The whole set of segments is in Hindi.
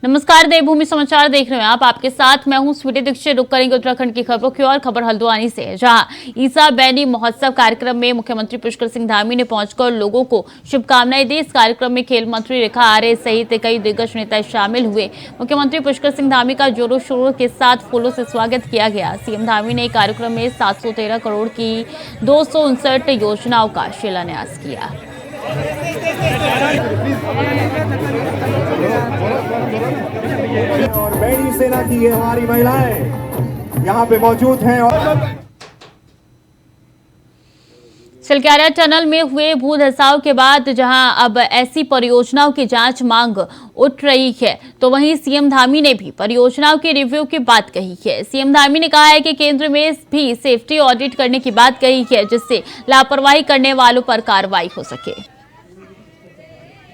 नमस्कार, देवभूमि समाचार देख रहे हैं आप। आपके साथ मैं हूं स्वीटी दीक्षित। रुक करेंगे उत्तराखंड की खबरों की और खबर हल्द्वानी से है, जहां ईसा बैनी महोत्सव कार्यक्रम में मुख्यमंत्री पुष्कर सिंह धामी ने पहुंचकर लोगों को शुभकामनाएं दी। इस कार्यक्रम में खेल मंत्री रेखा आर्य सहित कई दिग्गज नेता शामिल हुए। मुख्यमंत्री पुष्कर सिंह धामी का जोरों शोरों के साथ फूलों से स्वागत किया गया। सीएम धामी ने कार्यक्रम में 713 करोड़ की 259 योजनाओं का शिलान्यास किया। और बैनी सेना की ये हमारी महिलाएं यहाँ पे मौजूद हैं। और चिलक्यारा टनल में हुए भू धसाव के बाद जहां अब ऐसी परियोजनाओं की जांच मांग उठ रही है, तो वहीं सीएम धामी ने भी परियोजनाओं के रिव्यू की बात कही है। सीएम धामी ने कहा है कि केंद्र में भी सेफ्टी ऑडिट करने की बात कही है, जिससे लापरवाही करने वालों पर कार्रवाई हो सके।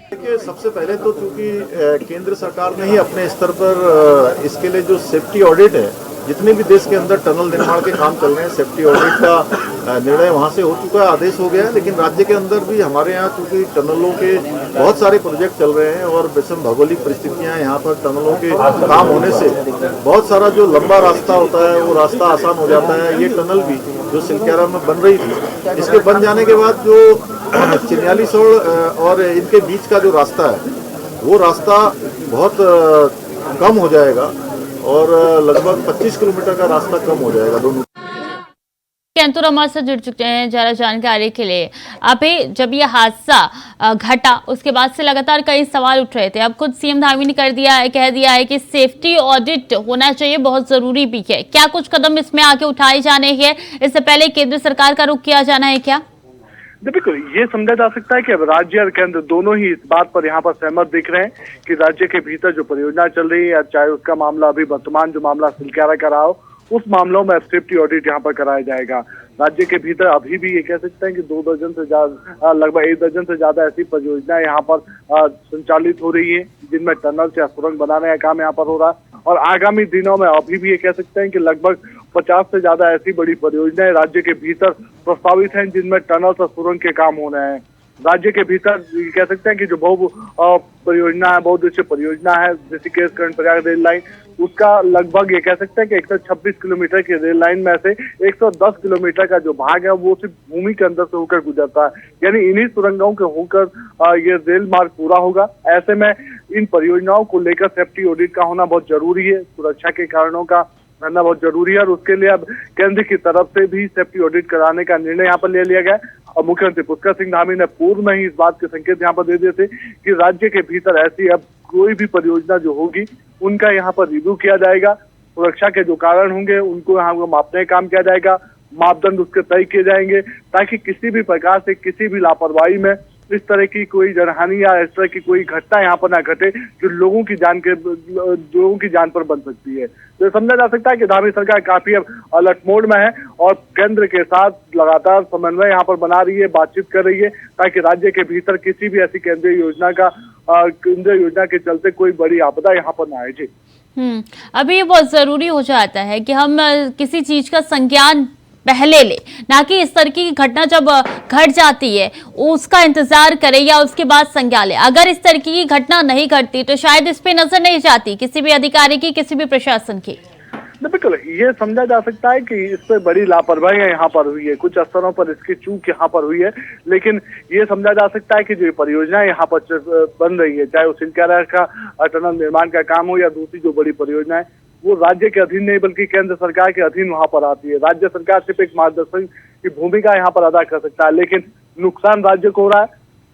देखिए, सबसे पहले तो चूंकि केंद्र सरकार ने ही अपने स्तर पर इसके लिए जो सेफ्टी ऑडिट है, जितने भी देश के अंदर टनल निर्माण के काम चल रहे हैं, सेफ्टी ऑडिट का निर्णय वहां से हो चुका है, आदेश हो गया है। लेकिन राज्य के अंदर भी हमारे यहाँ चूंकि टनलों के बहुत सारे प्रोजेक्ट चल रहे हैं और विषम भौगोलिक परिस्थितियां यहाँ पर टनलों के काम होने से बहुत सारा जो लंबा रास्ता होता है वो रास्ता आसान हो जाता है। ये टनल भी जो सिलक्यारा में बन रही थी, इसके बन जाने के बाद जो चिन्यालीसोड़ और इनके बीच का जो रास्ता है वो रास्ता बहुत कम हो जाएगा और लगभग 25 किलोमीटर का रास्ता कम हो जाएगा दोनों। कैंतुर हमारे साथ जुड़ चुके हैं जरा जानकारी के लिए। अभी जब ये हादसा घटा उसके बाद से लगातार कई सवाल उठ रहे थे। अब खुद सीएम धामी ने कह दिया है कि सेफ्टी ऑडिट होना चाहिए, बहुत जरूरी भी है। क्या कुछ कदम इसमें आगे उठाए जाने हैं? इससे पहले केंद्र सरकार का रुख किया जाना है क्या? बिल्कुल, ये समझा जा सकता है कि अब राज्य और केंद्र दोनों ही इस बात पर यहाँ पर सहमत दिख रहे हैं कि राज्य के भीतर जो परियोजना चल रही है, चाहे उसका मामला अभी वर्तमान जो मामला सिलक्यारा का रहा हो, उस मामलों में सेफ्टी ऑडिट यहाँ पर कराया जाएगा। राज्य के भीतर अभी भी ये कह सकते हैं कि 2 दर्जन से ज्यादा, लगभग 1 दर्जन से ज्यादा ऐसी परियोजनाएं यहाँ पर संचालित हो रही है, जिनमें टनल या सुरंग बनाने का काम यहाँ पर हो रहा है। और आगामी दिनों में अभी भी ये कह सकते हैं कि लगभग 50 से ज्यादा ऐसी बड़ी परियोजनाएं राज्य के भीतर प्रस्तावित हैं, जिनमें टनल और सुरंग के काम हो रहे हैं। राज्य के भीतर कह सकते हैं कि जो परियोजना है, बहुउद्देशीय परियोजना है, ऋषिकेश कर्णप्रयाग रेल लाइन, उसका लगभग ये कह सकते हैं कि 126 किलोमीटर की रेल लाइन में से 110 किलोमीटर का जो भाग है वो सिर्फ भूमि के अंदर से होकर गुजरता है। यानी इन्हीं सुरंगों के होकर ये रेल मार्ग पूरा होगा। ऐसे में इन परियोजनाओं को लेकर सेफ्टी ऑडिट का होना बहुत जरूरी है, सुरक्षा के कारणों का करना बहुत जरूरी है। और उसके लिए अब केंद्र की तरफ से भी सेफ्टी ऑडिट कराने का निर्णय यहाँ पर ले लिया गया। और मुख्यमंत्री पुष्कर सिंह धामी ने पूर्व में ही इस बात के संकेत यहाँ पर दे दिए थे कि राज्य के भीतर ऐसी अब कोई भी परियोजना जो होगी उनका यहाँ पर रिव्यू किया जाएगा। सुरक्षा के जो कारण होंगे उनको यहाँ पर मापने का काम किया जाएगा, मापदंड उसके तय किए जाएंगे, ताकि किसी भी प्रकार से किसी भी लापरवाही में इस तरह की कोई जनहानि या इस तरह की कोई घटना यहाँ पर ना घटे जो लोगों की जान पर बन सकती है। तो समझा जा सकता है कि धामी सरकार काफी अब अलर्ट मोड में है और केंद्र के साथ लगातार समन्वय यहाँ पर बना रही है, बातचीत कर रही है, ताकि राज्य के भीतर किसी भी ऐसी केंद्रीय योजना के चलते कोई बड़ी आपदा यहाँ पर ना आए। जी, अभी ये बहुत जरूरी हो जाता है कि हम किसी चीज का संज्ञान पहले ले, ना कि इस तरह की घटना जब घट जाती है उसका इंतजार करें या उसके बाद संज्ञान ले। अगर इस तरह की घटना नहीं घटती तो शायद इस पे नजर नहीं जाती किसी भी अधिकारी की, किसी भी प्रशासन की। बिल्कुल, ये समझा जा सकता है कि इस पर बड़ी लापरवाही यहाँ पर हुई है, कुछ स्तरों पर इसकी चूक यहाँ पर हुई है। लेकिन ये समझा जा सकता है कि जो परियोजना यहाँ पर बन रही है, चाहे वो सिलक्यारा का टनल निर्माण का काम हो या दूसरी जो बड़ी परियोजना है, वो राज्य के अधीन नहीं बल्कि केंद्र सरकार के अधीन वहां पर आती है। राज्य सरकार सिर्फ एक मार्गदर्शन की भूमिका यहाँ पर अदा कर सकता है, लेकिन नुकसान राज्य को हो रहा है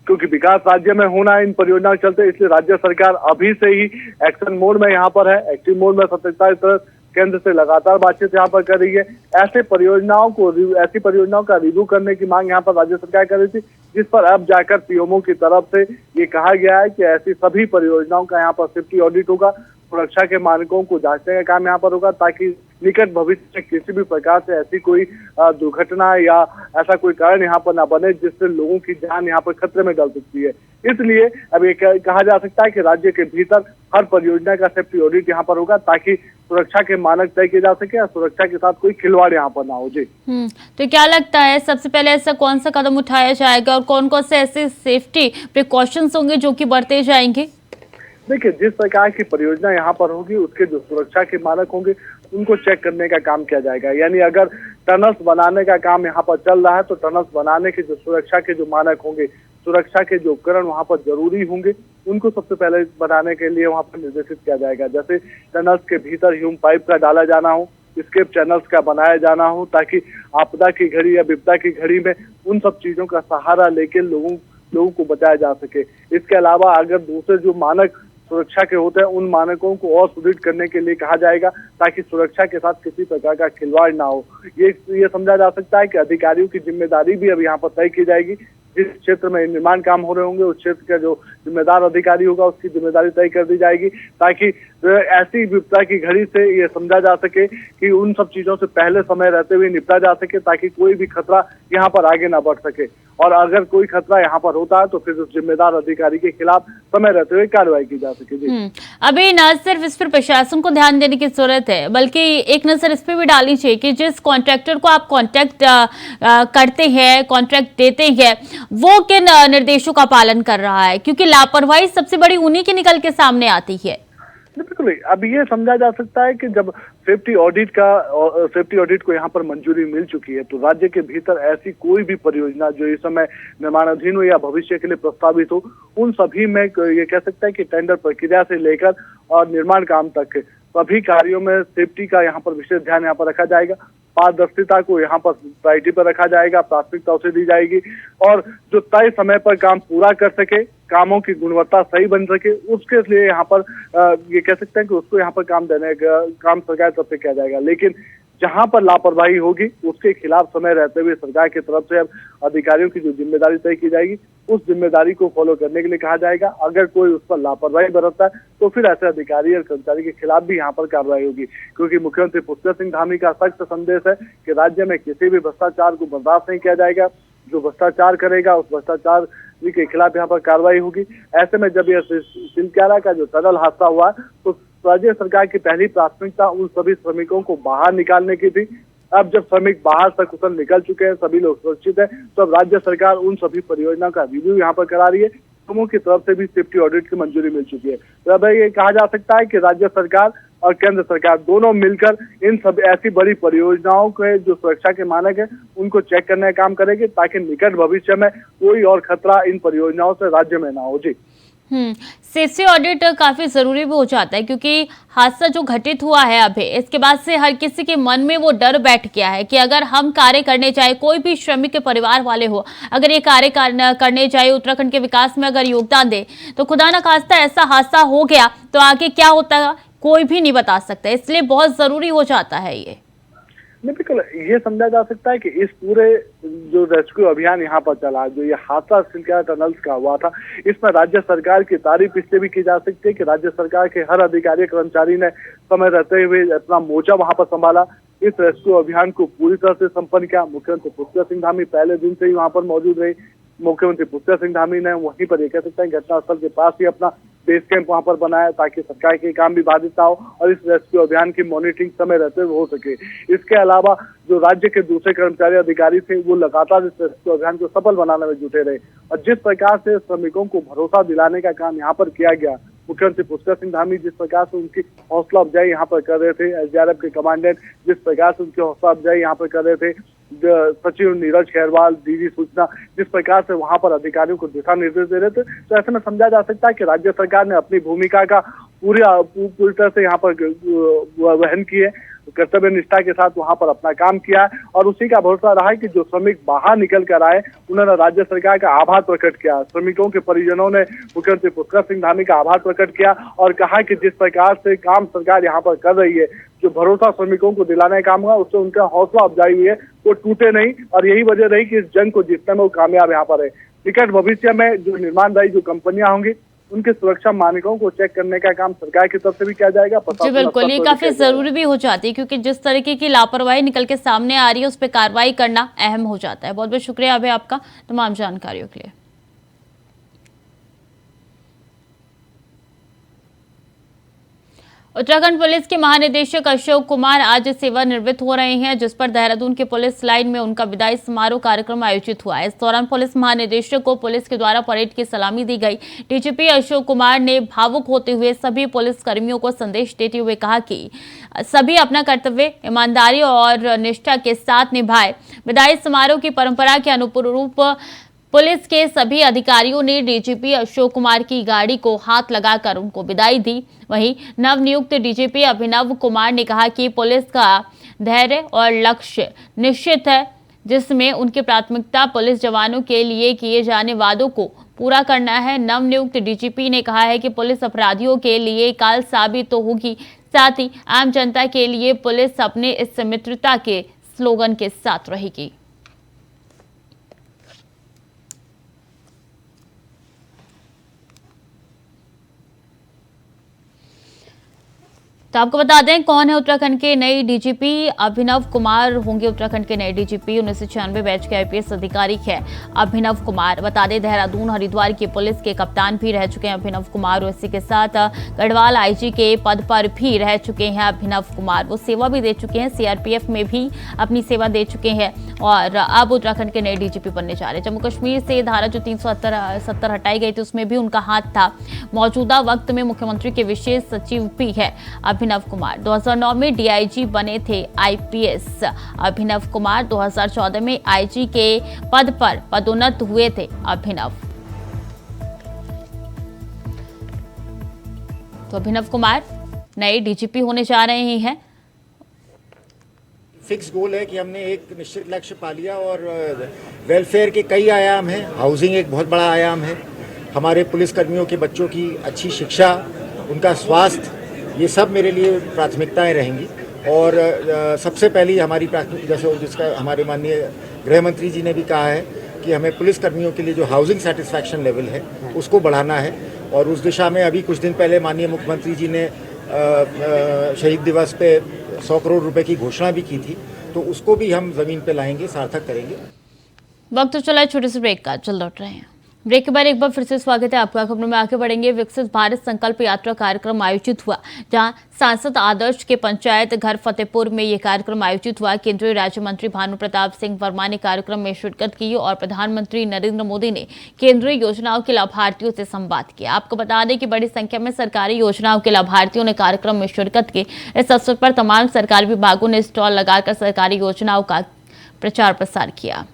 क्योंकि विकास राज्य में होना है इन परियोजनाओं के चलते। इसलिए राज्य सरकार अभी से ही एक्शन मोड में यहाँ पर है, एक्टिव मोड में सतर्कता केंद्र से लगातार बातचीत यहाँ पर कर रही है। ऐसी परियोजनाओं का रिव्यू करने की मांग यहाँ पर राज्य सरकार कर रही थी, जिस पर अब जाकर पीएमओ की तरफ से ये कहा गया है कि ऐसी सभी परियोजनाओं का यहाँ पर सेफ्टी ऑडिट होगा, सुरक्षा के मानकों को जांचने का काम यहाँ पर होगा, ताकि निकट भविष्य में किसी भी प्रकार से ऐसी कोई दुर्घटना या ऐसा कोई कारण यहाँ पर ना बने जिससे लोगों की जान यहाँ पर खतरे में डल सकती है। इसलिए अब ये कहा जा सकता है कि राज्य के भीतर हर परियोजना का सेफ्टी ऑडिट यहाँ पर होगा, ताकि सुरक्षा के मानक तय किए जा सके और सुरक्षा के साथ कोई खिलवाड़ यहाँ पर ना हो। जी, तो क्या लगता है सबसे पहले ऐसा कौन सा कदम उठाया जाएगा और कौन कौन से ऐसे सेफ्टी प्रिकॉशंस होंगे जो कि बरते जाएंगे? देखिए, जिस प्रकार की परियोजना यहाँ पर होगी उसके जो सुरक्षा के मानक होंगे उनको चेक करने का काम किया जाएगा। यानी अगर टनल्स बनाने का काम यहाँ पर चल रहा है तो टनल्स बनाने के जो सुरक्षा के जो मानक होंगे, सुरक्षा के जो उपकरण वहाँ पर जरूरी होंगे, उनको सबसे पहले बनाने के लिए वहाँ पर निर्देशित किया जाएगा। जैसे टनल्स के भीतर ह्यूम पाइप का डाला जाना हो, स्केप चैनल्स का बनाया जाना हो, ताकि आपदा की घड़ी या विपदा की घड़ी में उन सब चीजों का सहारा लेके लोगों को बचाया जा सके। इसके अलावा अगर दूसरे जो मानक सुरक्षा के होते हैं उन मानकों को और सुदृढ़ करने के लिए कहा जाएगा, ताकि सुरक्षा के साथ किसी प्रकार का खिलवाड़ ना हो। ये समझा जा सकता है कि अधिकारियों की जिम्मेदारी भी अब यहाँ पर तय की जाएगी। जिस क्षेत्र में निर्माण काम हो रहे होंगे उस क्षेत्र का जो जिम्मेदार अधिकारी होगा उसकी जिम्मेदारी तय कर दी जाएगी, ताकि ऐसी विपदा की घड़ी से ये समझा जा सके कि उन सब चीजों से पहले समय रहते हुए निपटा जा सके, ताकि कोई भी खतरा यहाँ पर आगे ना बढ़ सके। और अगर कोई खतरा यहाँ पर होता है तो फिर उस जिम्मेदार अधिकारी के खिलाफ समय रहते हुए कार्रवाई की जा सके। जी, अभी न सिर्फ इस पर प्रशासन को ध्यान देने की जरूरत है, बल्कि एक नजर इस पर भी डालनी चाहिए कि जिस कॉन्ट्रैक्टर को आप कॉन्ट्रैक्ट करते हैं, कॉन्ट्रैक्ट देते हैं, वो किन निर्देशों का पालन कर रहा है, क्योंकि लापरवाही सबसे बड़ी उन्हीं की निकल के सामने आती है। बिल्कुल। अब ये समझा जा सकता है कि जब सेफ्टी ऑडिट को यहाँ पर मंजूरी मिल चुकी है तो राज्य के भीतर ऐसी कोई भी परियोजना जो इस समय निर्माणाधीन हो या भविष्य के लिए प्रस्तावित हो, उन सभी में ये कह सकता है कि टेंडर प्रक्रिया से लेकर और निर्माण काम तक सभी कार्यों में सेफ्टी का यहाँ पर विशेष ध्यान यहाँ पर रखा जाएगा। पारदर्शिता को यहाँ पर प्रायोरिटी पर रखा जाएगा, प्राथमिकता उसे दी जाएगी, और जो तय समय पर काम पूरा कर सके, कामों की गुणवत्ता सही बन सके, उसके लिए यहाँ पर ये कह सकते हैं कि उसको यहाँ पर काम देने का काम सरकार की तरफ से किया जाएगा। लेकिन जहां पर लापरवाही होगी उसके खिलाफ समय रहते हुए सरकार की तरफ से अब अधिकारियों की जो जिम्मेदारी तय की जाएगी उस जिम्मेदारी को फॉलो करने के लिए कहा जाएगा। अगर कोई उस पर लापरवाही बरतता है तो फिर ऐसे अधिकारी और कर्मचारी के खिलाफ भी यहाँ पर कार्रवाई होगी, क्योंकि मुख्यमंत्री पुष्कर सिंह धामी का सख्त संदेश है कि राज्य में किसी भी भ्रष्टाचार को बर्दाश्त नहीं किया जाएगा। जो भ्रष्टाचार करेगा उस भ्रष्टाचार के खिलाफ यहाँ पर कार्रवाई होगी। ऐसे में जब यह सिलक्यारा का जो टनल हादसा हुआ तो राज्य सरकार की पहली प्राथमिकता उन सभी श्रमिकों को बाहर निकालने की थी। अब जब श्रमिक बाहर सकुशल निकल चुके हैं, सभी लोग सुरक्षित हैं, तो अब राज्य सरकार उन सभी परियोजनाओं का रिव्यू यहाँ पर करा रही है। निगमों की तरफ से भी सेफ्टी ऑडिट की मंजूरी मिल चुकी है। तो अब ये कहा जा सकता है कि राज्य सरकार और केंद्र सरकार दोनों मिलकर इन सब ऐसी बड़ी परियोजनाओं के जो सुरक्षा के मानक है उनको चेक करने का काम करेंगे, ताकि निकट भविष्य में कोई और खतरा इन परियोजनाओं से राज्य में ना हो। जी, सेफ्टी ऑडिट काफी जरूरी भी हो जाता है, क्योंकि हादसा जो घटित हुआ है अभी, इसके बाद से हर किसी के मन में वो डर बैठ गया है कि अगर हम कार्य करने जाए, कोई भी श्रमिक के परिवार वाले हो, अगर ये कार्य करने जाए, उत्तराखंड के विकास में अगर योगदान दे, तो खुदा न खास्ता ऐसा हादसा हो गया तो आगे क्या होता है कोई भी नहीं बता सकता। इसलिए बहुत जरूरी हो जाता है ये। बिल्कुल, ये समझा जा सकता है कि इस पूरे जो रेस्क्यू अभियान यहाँ पर चला, जो ये हादसा सिलक्यारा टनल्स का हुआ था, इसमें राज्य सरकार की तारीफ इसलिए भी की जा सकती है कि राज्य सरकार के हर अधिकारी कर्मचारी ने समय रहते हुए अपना मोर्चा वहां पर संभाला, इस रेस्क्यू अभियान को पूरी तरह से संपन्न किया। मुख्यमंत्री पुष्कर सिंह धामी पहले दिन से ही वहां पर मौजूद रहे। मुख्यमंत्री पुष्कर सिंह धामी ने वहीं पर ये कह सकते हैं घटनास्थल के पास ही अपना बेस कैंप वहां पर बनाया, ताकि सरकार के काम भी बाधित ना हो और इस रेस्क्यू अभियान की मॉनिटरिंग समय रहते हुए हो सके। इसके अलावा जो राज्य के दूसरे कर्मचारी अधिकारी थे वो लगातार इस रेस्क्यू अभियान को सफल बनाने में जुटे रहे, और जिस प्रकार से श्रमिकों को भरोसा दिलाने का काम यहाँ पर किया गया, मुख्यमंत्री पुष्कर सिंह धामी जिस प्रकार से उनकी हौसला अफजाई यहाँ पर कर रहे थे, एसडीआरएफ के कमांडेंट जिस प्रकार से उनकी हौसला अफजाई यहाँ पर कर रहे थे, सचिव नीरज खैरवाल, डीजी सूचना जिस प्रकार से वहां पर अधिकारियों को दिशा निर्देश दे रहे थे, तो ऐसे में समझा जा सकता है कि राज्य सरकार ने अपनी भूमिका का पूरी तरह से यहाँ पर वहन की है, कर्तव्य निष्ठा के साथ वहां पर अपना काम किया है, और उसी का भरोसा रहा है कि जो श्रमिक बाहर निकल कर आए उन्होंने राज्य सरकार का आभार प्रकट किया। श्रमिकों के परिजनों ने मुख्यमंत्री पुष्कर सिंह धामी का आभार प्रकट किया और कहा कि जिस प्रकार से काम सरकार यहाँ पर कर रही है, जो भरोसा श्रमिकों को दिलाने का काम हुआ, उससे उनका हौसला अफजाई हुई है, वो टूटे नहीं, और यही वजह रही कि इस जंग को जीतने में वो कामयाब यहाँ पर है। निकट भविष्य में जो निर्माणदायी जो कंपनियां होंगी उनके सुरक्षा मानकों को चेक करने का काम सरकार की तरफ से भी किया जाएगा। जी बिल्कुल, ये काफी जरूरी भी हो जाती है, क्योंकि जिस तरीके की लापरवाही निकल के सामने आ रही है उस पर कार्रवाई करना अहम हो जाता है। बहुत बहुत शुक्रिया अभय आपका तमाम जानकारियों के लिए। उत्तराखंड पुलिस के महानिदेशक अशोक कुमार आज सेवानिवृत्त हो रहे हैं, जिस पर देहरादून के पुलिस लाइन में उनका विदाई समारोह कार्यक्रम आयोजित हुआ। इस दौरान पुलिस महानिदेशक को पुलिस के द्वारा परेड की सलामी दी गई। डीजीपी अशोक कुमार ने भावुक होते हुए सभी पुलिस कर्मियों को संदेश देते हुए कहा कि सभी अपना कर्तव्य ईमानदारी और निष्ठा के साथ निभाए। विदाई समारोह की परंपरा के अनुरूप पुलिस के सभी अधिकारियों ने डीजीपी अशोक कुमार की गाड़ी को हाथ लगाकर उनको विदाई दी। वहीं नवनियुक्त डीजीपी अभिनव कुमार ने कहा कि पुलिस का धैर्य और लक्ष्य निश्चित है, जिसमें उनकी प्राथमिकता पुलिस जवानों के लिए किए जाने वादों को पूरा करना है। नवनियुक्त डीजीपी ने कहा है कि पुलिस अपराधियों के लिए काल साबित तो होगी, साथ ही आम जनता के लिए पुलिस अपने इस मित्रता के स्लोगन के साथ रहेगी। तो आपको बता दें कौन है उत्तराखंड के नए डीजीपी। अभिनव कुमार होंगे उत्तराखंड के नए डीजीपी। 1996 बैच के आईपीएस अधिकारी है अभिनव कुमार। बता दें देहरादून हरिद्वार की पुलिस के कप्तान भी रह चुके हैं अभिनव कुमार, और इसी के साथ गढ़वाल आईजी के पद पर भी रह चुके हैं अभिनव कुमार। वो सेवा भी दे चुके हैं, सीआरपीएफ में भी अपनी सेवा दे चुके हैं और अब उत्तराखंड के नए डीजीपी बनने जा रहे हैं। जम्मू कश्मीर से धारा जो 370 हटाई गई थी उसमें भी उनका हाथ था। मौजूदा वक्त में मुख्यमंत्री के विशेष सचिव भी है अभिनव कुमार। 2009 में डीआईजी बने थे आईपीएस अभिनव कुमार। 2014 में आईजी के पद पर पदोन्नत हुए थे अभिनव। तो अभिनव कुमार नए डीजीपी होने जा रहे हैं। फिक्स गोल है कि हमने एक निश्चित लक्ष्य पा लिया और वेलफेयर के कई आयाम हैं। हाउसिंग एक बहुत बड़ा आयाम है। हमारे पुलिसकर्मियों के बच्चों की अच्छी शिक्षा, उनका स्वास्थ्य, ये सब मेरे लिए प्राथमिकताएं रहेंगी। और सबसे पहली हमारी प्राथमिकता जैसे जिसका हमारे माननीय गृह मंत्री जी ने भी कहा है कि हमें पुलिसकर्मियों के लिए जो हाउसिंग सेटिस्फैक्शन लेवल है उसको बढ़ाना है। और उस दिशा में अभी कुछ दिन पहले माननीय मुख्यमंत्री जी ने शहीद दिवस पे 100 करोड़ रुपए की घोषणा भी की थी, तो उसको भी हम जमीन पे लाएंगे, सार्थक करेंगे। वक्त तो चला छोटे से ब्रेक का, चल लौट रहे हैं। ब्रेक के बाद एक बार फिर से स्वागत है आपका। खबरों में आगे बढ़ेंगे। विकसित भारत संकल्प यात्रा कार्यक्रम आयोजित हुआ, जहां सांसद आदर्श के पंचायत घर फतेहपुर में यह कार्यक्रम आयोजित हुआ। केंद्रीय राज्य मंत्री भानु प्रताप सिंह वर्मा ने कार्यक्रम में शिरकत की और प्रधानमंत्री नरेंद्र मोदी ने केंद्रीय योजनाओं के लाभार्थियों से संवाद किया। आपको बता दें कि बड़ी संख्या में सरकारी योजनाओं के लाभार्थियों ने कार्यक्रम में शिरकत की। इस अवसर पर तमाम सरकारी विभागों ने स्टॉल लगाकर सरकारी योजनाओं का प्रचार प्रसार किया।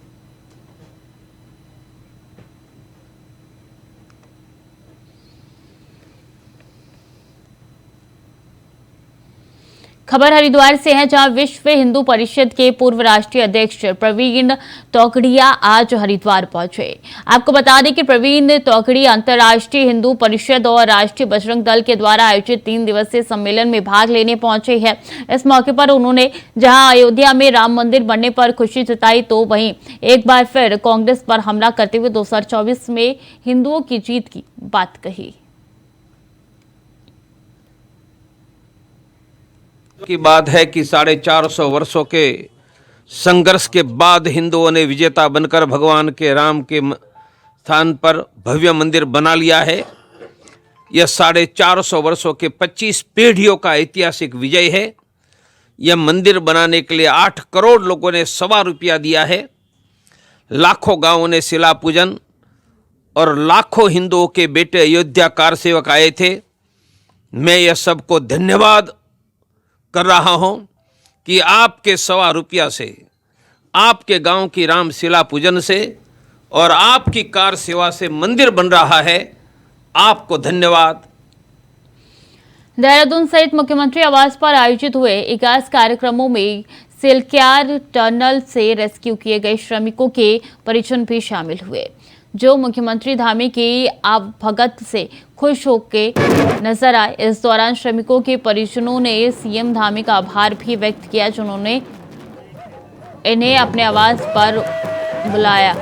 खबर हरिद्वार से है, जहां विश्व हिंदू परिषद के पूर्व राष्ट्रीय अध्यक्ष प्रवीण तोगड़िया आज हरिद्वार पहुंचे। आपको बता दें कि प्रवीण तोगड़िया अंतर्राष्ट्रीय हिंदू परिषद और राष्ट्रीय बजरंग दल के द्वारा आयोजित 3 दिवसीय सम्मेलन में भाग लेने पहुंचे हैं। इस मौके पर उन्होंने जहां अयोध्या में राम मंदिर बनने पर खुशी जताई, तो वहीं एक बार फिर कांग्रेस पर हमला करते हुए 2024 में हिंदुओं की जीत की बात कही। की बात है कि 450 वर्षों के संघर्ष के बाद हिंदुओं ने विजेता बनकर भगवान के राम के स्थान पर भव्य मंदिर बना लिया है। यह 450 वर्षों के 25 पीढ़ियों का ऐतिहासिक विजय है। यह मंदिर बनाने के लिए 8 करोड़ लोगों ने ₹1.25 दिया है। लाखों गांवों ने शिला पूजन और लाखों हिंदुओं के बेटे अयोध्या कार सेवक आए थे। मैं यह सबको धन्यवाद कर रहा हूं कि आपके ₹1.25 से, आपके गांव की रामशिला पूजन से और आपकी कार सेवा से मंदिर बन रहा है। आपको धन्यवाद। देहरादून सहित मुख्यमंत्री आवास पर आयोजित हुए विकास कार्यक्रमों में सिलक्यार टनल से रेस्क्यू किए गए श्रमिकों के परिजन भी शामिल हुए, जो मुख्यमंत्री धामी की आवभगत से खुश होकर नजर आए। इस दौरान श्रमिकों के परिजनों ने सीएम धामी का आभार भी व्यक्त किया, जिन्होंने इन्हें अपने आवास पर बुलाया।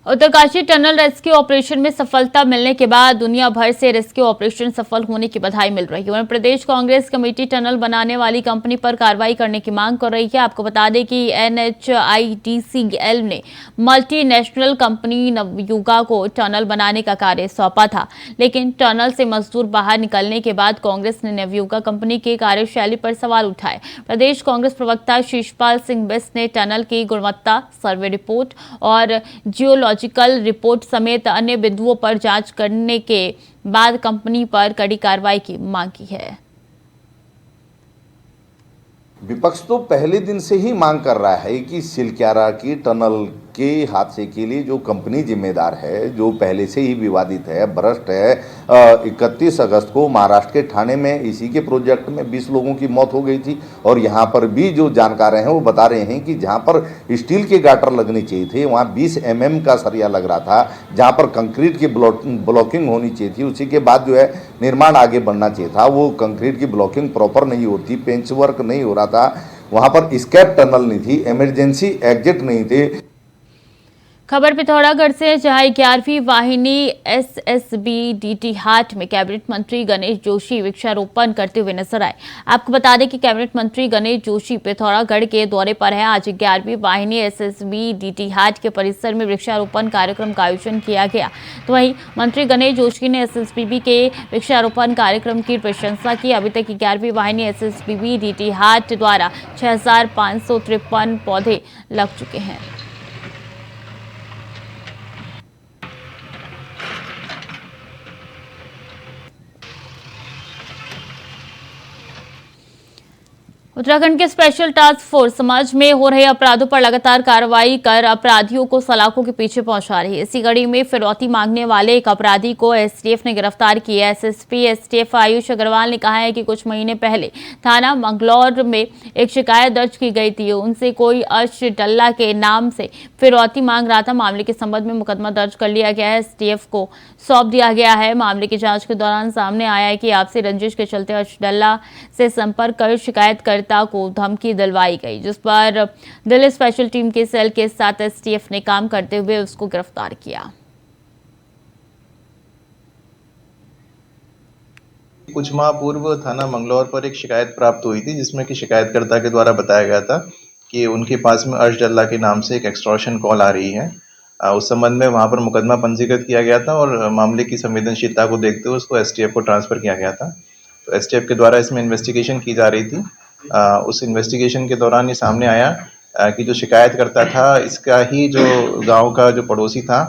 उत्तरकाशी टनल रेस्क्यू ऑपरेशन में सफलता मिलने के बाद दुनिया भर से रेस्क्यू ऑपरेशन सफल होने की बधाई मिल रही है। वहीं प्रदेश कांग्रेस कमेटी टनल बनाने वाली कंपनी पर कार्रवाई करने की मांग कर रही है। आपको बता दें कि NHIDCL ने मल्टीनेशनल कंपनी नवयुगा को टनल बनाने का कार्य सौंपा था, लेकिन टनल से मजदूर बाहर निकलने के बाद कांग्रेस ने नवयुगा कंपनी की कार्यशैली पर सवाल उठाए। प्रदेश कांग्रेस प्रवक्ता शिषपाल सिंह बिस ने टनल की गुणवत्ता, सर्वे रिपोर्ट और जियोलॉजिकल रिपोर्ट समेत अन्य बिंदुओं पर जांच करने के बाद कंपनी पर कड़ी कार्रवाई की मांग की है। विपक्ष तो पहले दिन से ही मांग कर रहा है कि सिलक्यारा की टनल के हादसे के लिए जो कंपनी जिम्मेदार है, जो पहले से ही विवादित है, भ्रष्ट है। 31 अगस्त को महाराष्ट्र के ठाणे में इसी के प्रोजेक्ट में 20 लोगों की मौत हो गई थी। और यहाँ पर भी जो जानकार हैं वो बता रहे हैं कि जहाँ पर स्टील के गाटर लगने चाहिए थे वहाँ 20 mm का सरिया लग रहा था। जहाँ पर कंक्रीट की ब्लॉकिंग होनी चाहिए थी, उसी के बाद जो है निर्माण आगे बढ़ना चाहिए था, वो कंक्रीट की ब्लॉकिंग प्रॉपर नहीं होती, पेंच वर्क नहीं हो रहा था, वहाँ पर स्कैप टनल नहीं थी, इमरजेंसी एग्जिट नहीं थे। खबर पिथौरागढ़ से, जहां 11वीं वाहिनी SSB-DT हाट में कैबिनेट मंत्री गणेश जोशी वृक्षारोपण करते हुए नजर आए। आपको बता दें कि कैबिनेट मंत्री गणेश जोशी पिथौरागढ़ के दौरे पर हैं। आज 11वीं वाहिनी SSB-DT हाट के परिसर में वृक्षारोपण कार्यक्रम का आयोजन किया गया। तो वहीं मंत्री गणेश जोशी ने SSBB के वृक्षारोपण कार्यक्रम की प्रशंसा की। अभी तक 11वीं वाहिनी SSB-DT हाट द्वारा 6553 पौधे लग चुके हैं। उत्तराखंड के स्पेशल टास्क फोर्स समाज में हो रहे अपराधों पर लगातार कार्रवाई कर अपराधियों को सलाखों के पीछे पहुंचा रही है। इसी कड़ी में फिरौती मांगने वाले एक अपराधी को STF ने गिरफ्तार किया। SSP STF आयुष अग्रवाल ने कहा है कि कुछ महीने पहले थाना मंगलौर में एक शिकायत दर्ज की गई थी। उनसे कोई अर्श डल्ला के नाम से फिरौती मांग रहा था। मामले के संबंध में मुकदमा दर्ज कर लिया गया है, STF को सौंप दिया गया है। मामले की जांच के दौरान सामने आया है कि आपसी रंजिश के चलते अर्श डल्ला से संपर्क कर शिकायतकर्ता को धमकी दिलवाई गई, जिस पर दिल्ली स्पेशल टीम के सेल के साथ STF ने काम करते हुए उसको गिरफ्तार किया। कुछ माह पूर्व थाना मंगलौर पर एक शिकायत प्राप्त हुई थी, जिसमें कि शिकायतकर्ता के द्वारा बताया गया था कि उनके पास में अर्श डल्ला के नाम से एक एक्सटॉर्शन कॉल आ रही है। उस संबंध में वहां पर मुकदमा पंजीकृत किया गया था और मामले की संवेदनशीलता को देखते हुए उसको STF को ट्रांसफर किया गया था। तो STF के द्वारा इसमें इन्वेस्टिगेशन की जा रही थी। उस इन्वेस्टिगेशन के दौरान ये सामने आया कि जो शिकायतकर्ता था इसका ही जो गांव का जो पड़ोसी था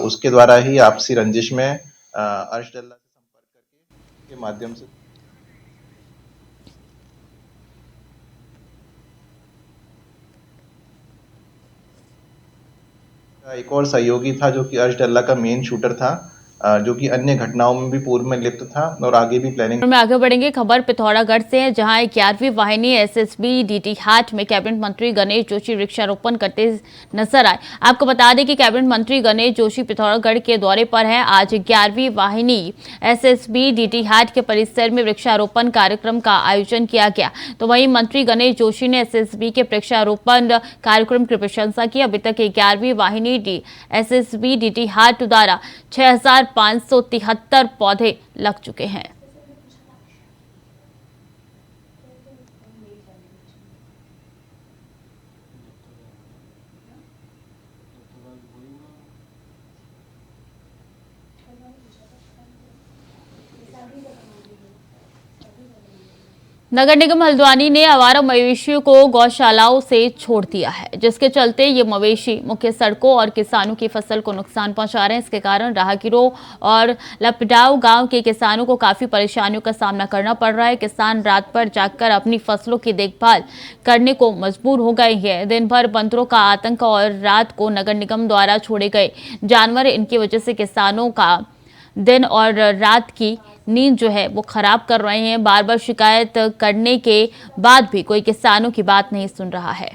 उसके द्वारा ही आपसी रंजिश में अर्श डल्ला से संपर्क करके के माध्यम से एक और सहयोगी था जो कि अर्श डल्ला का मेन शूटर था, जो कि अन्य घटनाओं में भी पूर्व में लिप्त था और आगे भी प्लानिंग में आगे बढ़ेंगे। खबर पिथौरागढ़ से है, जहां 11वीं वाहिनी SSB-DT हाट में कैबिनेट मंत्री गणेश जोशी वृक्षारोपण करते नजर आए। आपको बता दें कि कैबिनेट मंत्री गणेश जोशी पिथौरागढ़ के दौरे पर हैं। आज 11वीं वाहिनी SSB-DT हाट के परिसर में वृक्षारोपण कार्यक्रम का आयोजन किया गया। तो वहीं मंत्री गणेश जोशी ने SSB के वृक्षारोपण कार्यक्रम की प्रशंसा की। अभी तक 11वीं वाहिनी SSB-DT हाट द्वारा 6573 पौधे लग चुके हैं। नगर निगम हल्द्वानी ने आवारा मवेशियों को गौशालाओं से छोड़ दिया है, जिसके चलते ये मवेशी मुख्य सड़कों और किसानों की फसल को नुकसान पहुंचा रहे हैं। इसके कारण राहगीरों और लपडाव गांव के किसानों को काफी परेशानियों का सामना करना पड़ रहा है। किसान रात भर जागकर अपनी फसलों की देखभाल करने को मजबूर हो गए हैं। दिन भर बंदरों का आतंक और रात को नगर निगम द्वारा छोड़े गए जानवर, इनकी वजह से किसानों का दिन और रात की नींद जो है वो खराब कर रहे हैं। बार बार शिकायत करने के बाद भी कोई किसानों की बात नहीं सुन रहा है।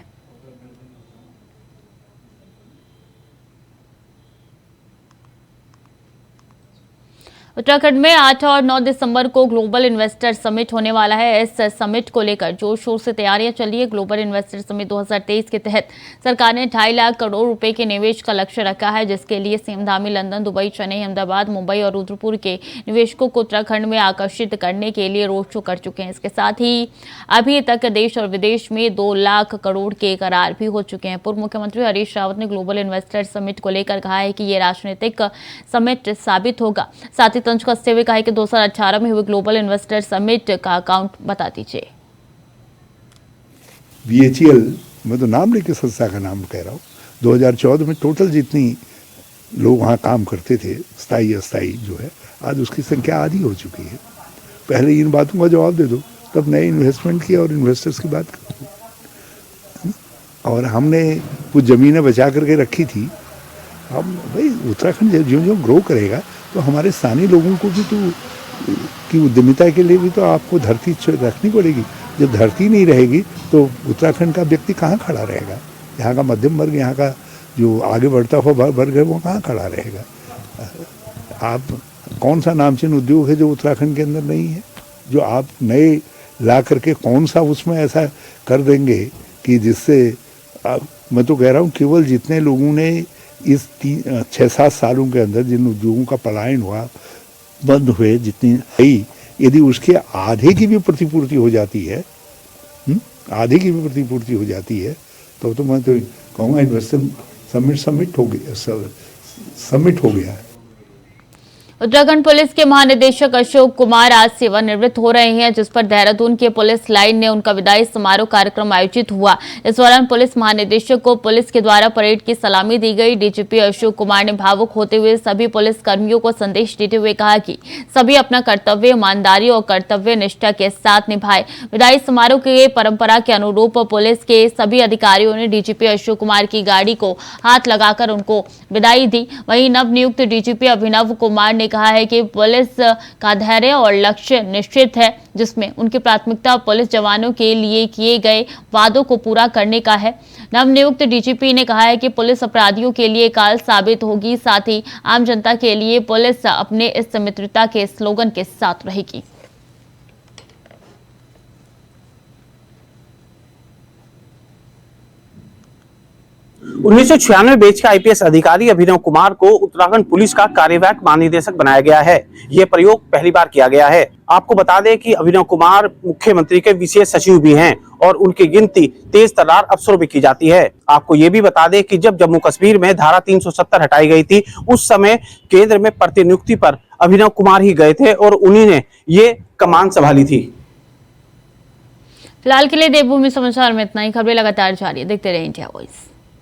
उत्तराखंड में 8 और 9 दिसंबर को ग्लोबल इन्वेस्टर समिट होने वाला है। इस समिट को लेकर जोर शोर से तैयारियां चल रही है। ग्लोबल इन्वेस्टर समिट 2023 के तहत सरकार ने 2.5 लाख करोड़ रुपए के निवेश का लक्ष्य रखा है, जिसके लिए CM Dhami London, Dubai, Chennai, Ahmedabad, Mumbai और रुद्रपुर के निवेशकों को उत्तराखंड में आकर्षित करने के लिए रोड शो कर चुके हैं। इसके साथ ही अभी तक देश और विदेश में 2 लाख करोड़ के करार भी हो चुके हैं। पूर्व मुख्यमंत्री हरीश रावत ने ग्लोबल इन्वेस्टर समिट को लेकर कहा है कि ये राजनीतिक समिट साबित होगा। साथ ही तंज कसते हुए कहा है कि 2018 में हुए ग्लोबल इन्वेस्टर समिट का अकाउंट बता दीजिए। BHEL, मैं तो नाम लेके संस्था का नाम कह रहा हूँ, 2014 में टोटल जितनी लोग वहाँ काम करते थे, स्थायी अस्थायी जो है, आज उसकी संख्या आधी हो चुकी है। पहले इन बातों का जवाब दे दो, तब नए इन्वेस्टमेंट की और इन्वेस्टर्स की बात करो। और हमने कुछ ज़मीनें बचा करके रखी थी। हम भाई उत्तराखंड जो जो ग्रो करेगा तो हमारे स्थानीय लोगों को भी तो की उद्यमिता के लिए भी तो आपको धरती रखनी पड़ेगी। जब धरती नहीं रहेगी तो उत्तराखंड का व्यक्ति कहाँ खड़ा रहेगा? यहाँ का मध्यम वर्ग, यहाँ का जो आगे बढ़ता हुआ वर्ग है, वो कहाँ खड़ा रहेगा? आप कौन सा नामचीन उद्योग है जो उत्तराखंड के अंदर नहीं है, जो आप नए ला करके कौन सा उसमें ऐसा कर देंगे कि जिससे मैं तो कह रहा हूँ केवल जितने लोगों ने इस 6-7 सालों के अंदर जिन उद्योगों का पलायन हुआ, बंद हुए, जितनी आई, यदि उसके आधे की भी प्रतिपूर्ति हो जाती है, आधे की भी प्रतिपूर्ति हो जाती है, तो मैं तो कहूँगा इन्वेस्टर समिट हो गया है। उत्तराखंड पुलिस के महानिदेशक अशोक कुमार आज सेवानिवृत्त हो रहे हैं, जिस पर देहरादून के पुलिस लाइन ने उनका विदाई समारोह कार्यक्रम आयोजित हुआ। इस दौरान पुलिस महानिदेशक को पुलिस के द्वारा परेड की सलामी दी गई। डीजीपी अशोक कुमार ने भावुक होते हुए सभी पुलिस कर्मियों को संदेश देते हुए कहा कि सभी अपना कर्तव्य ईमानदारी और कर्तव्य निष्ठा के साथ निभाए। विदाई समारोह के परंपरा के अनुरूप पुलिस के सभी अधिकारियों ने डीजीपी अशोक कुमार की गाड़ी को हाथ लगाकर उनको विदाई दी। वहीं नवनियुक्त डीजीपी अभिनव कुमार ने कहा है कि पुलिस का धैर्य और लक्ष्य निश्चित है, जिसमें उनकी प्राथमिकता पुलिस जवानों के लिए किए गए वादों को पूरा करने का है। नवनियुक्त डीजीपी ने कहा है कि पुलिस अपराधियों के लिए काल साबित होगी, साथ ही आम जनता के लिए पुलिस अपने इस मित्रता के स्लोगन के साथ रहेगी। उन्नीस सौ 96 बैच का IPS अधिकारी अभिनव कुमार को उत्तराखंड पुलिस का कार्यवाहक महानिदेशक बनाया गया है। यह प्रयोग पहली बार किया गया है। आपको बता दें कि अभिनव कुमार मुख्यमंत्री के विशेष सचिव भी हैं और उनकी गिनती तेज तर्रार अफसरों में की जाती है। आपको ये भी बता दें कि जब जम्मू कश्मीर में धारा 370 हटाई गई थी, उस समय केंद्र में प्रतिनियुक्ति पर अभिनव कुमार ही गए थे और उन्हीं ने ये कमान संभाली थी। फिलहाल के लिए देवभूमि समाचार में इतना ही। खबरें लगातार जारी है, देखते रहिए इंडिया वॉइस।